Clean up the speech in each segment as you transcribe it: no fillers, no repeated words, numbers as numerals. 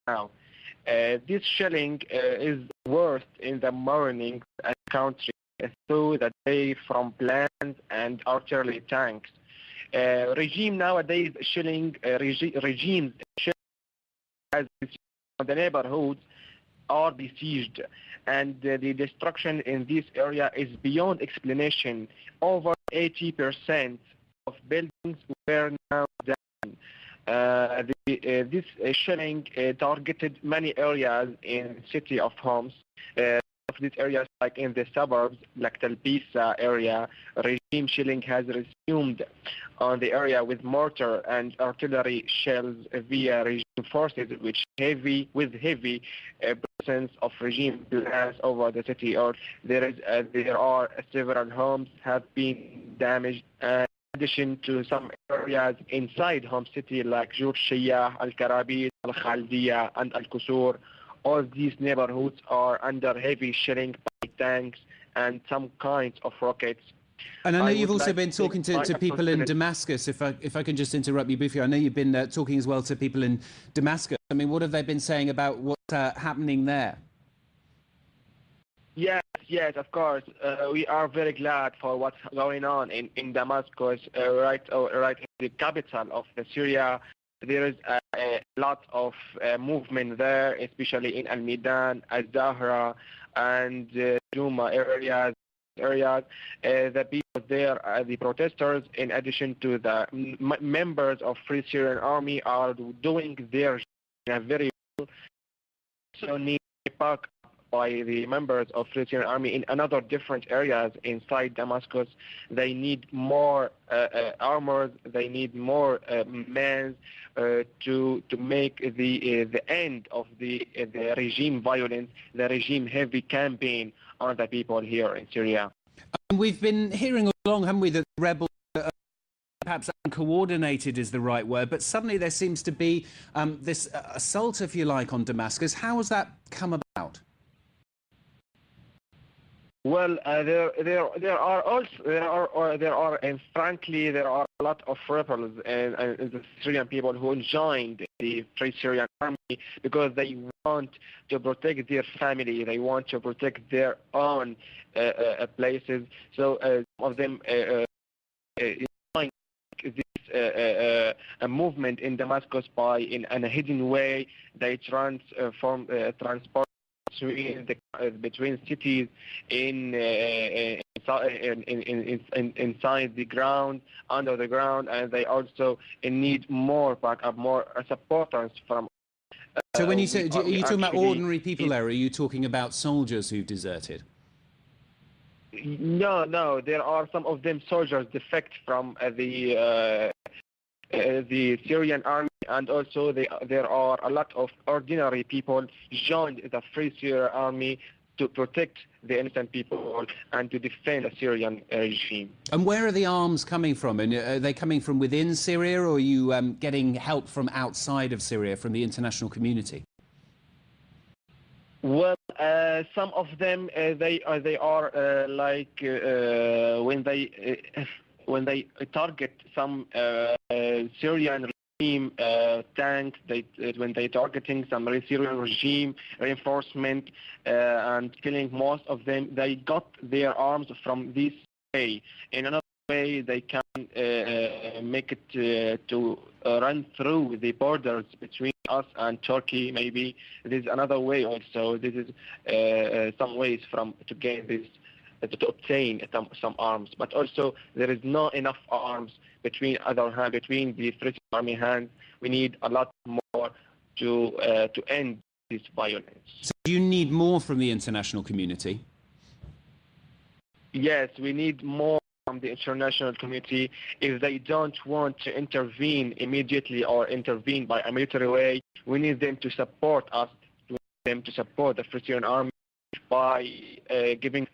now. This shelling is worse in the morning and country through the day from planes and artillery tanks. Regime nowadays regimes as the neighborhoods are besieged, and the destruction in this area is beyond explanation. Over 80% of buildings were now down. This shelling targeted many areas in city of Homs. Of these areas, like in the suburbs, like Talbisa area, regime shelling has resumed on the area with mortar and artillery shells via regime forces, which heavy presence of regime plans over the city. Or there are several homes have been damaged. In addition to some areas inside Homs city, like Jur Shiyah, Al-Karabit, Al-Khaldiya, and Al-Qosour. All these neighborhoods are under heavy shelling by tanks and some kinds of rockets. And I know you've also been talking to people in Damascus, if I can just interrupt you briefly. I know you've been talking as well to people in Damascus. I mean, what have they been saying about what's happening there? Yes, of course. We are very glad for what's going on in Damascus, right in the capital of Syria. There is a lot of movement there, especially in Al-Midan, Al-Zahra, and Juma areas. The people there, the protesters, in addition to the members of Free Syrian Army, are doing their very well. So need back by the members of Free Syrian Army in another different areas inside Damascus. They need more armors. They need more men to make the end of the regime violence, the regime heavy campaign on the people here in Syria. And we've been hearing all along, haven't we, that the rebels perhaps uncoordinated is the right word, but suddenly there seems to be this assault, if you like, on Damascus. How has that come about? Well, and frankly, there are a lot of rebels and the Syrian people who joined the Free Syrian Army because they want to protect their family, they want to protect their own places. So some of them joined this a movement in Damascus by in a hidden way. They transport between cities inside the ground, under the ground, and they also need more backup, more supporters from. So when you say, are you talking about ordinary people there, or are you talking about soldiers who've deserted? No, there are some of them soldiers defect from the Syrian army, and also there are a lot of ordinary people joined the Free Syrian Army to protect the innocent people and to defend the Syrian regime. And where are the arms coming from? And are they coming from within Syria, or are you getting help from outside of Syria, from the international community? Well, some of them they are like when they target some Syrian regime tanks, when they targeting some Syrian regime reinforcement and killing most of them, they got their arms from this way. In another way, they can make it to run through the borders between us and Turkey. Maybe there's another way also. This is some ways to gain this. To obtain some arms, but also there is not enough arms between the Free Army hands. We need a lot more to end this violence. So do you need more from the international community? Yes, we need more from the international community. If they don't want to intervene immediately or intervene by a military way, we need them to support us, to support the Free Syrian Army by giving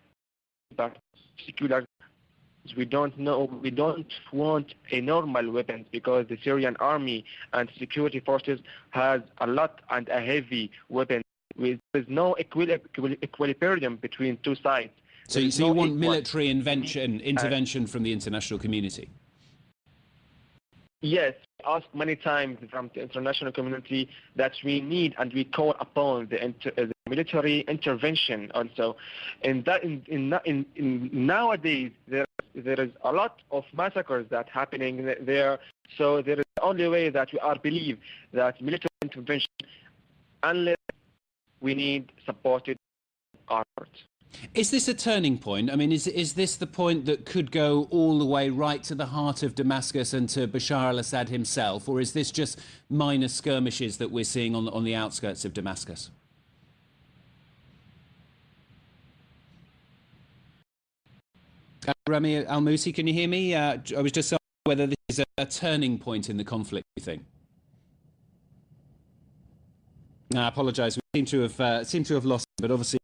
particular. We don't want a normal weapons, because the Syrian army and security forces has a lot and a heavy weapon with no equilibrium between two sides. So you want military intervention from the international community? Yes, asked many times from the international community that we need and we call upon the military intervention also. And that in nowadays there is a lot of massacres that happening there. So there is the only way that we are believe that military intervention, unless we need supported armed. Is this a turning point? I mean, is this the point that could go all the way right to the heart of Damascus and to Bashar al-Assad himself, or is this just minor skirmishes that we're seeing on the outskirts of Damascus? Rami Al-Musi, can you hear me? I was just asking whether this is a turning point in the conflict, you think? I apologise. We seem to have lost him, but obviously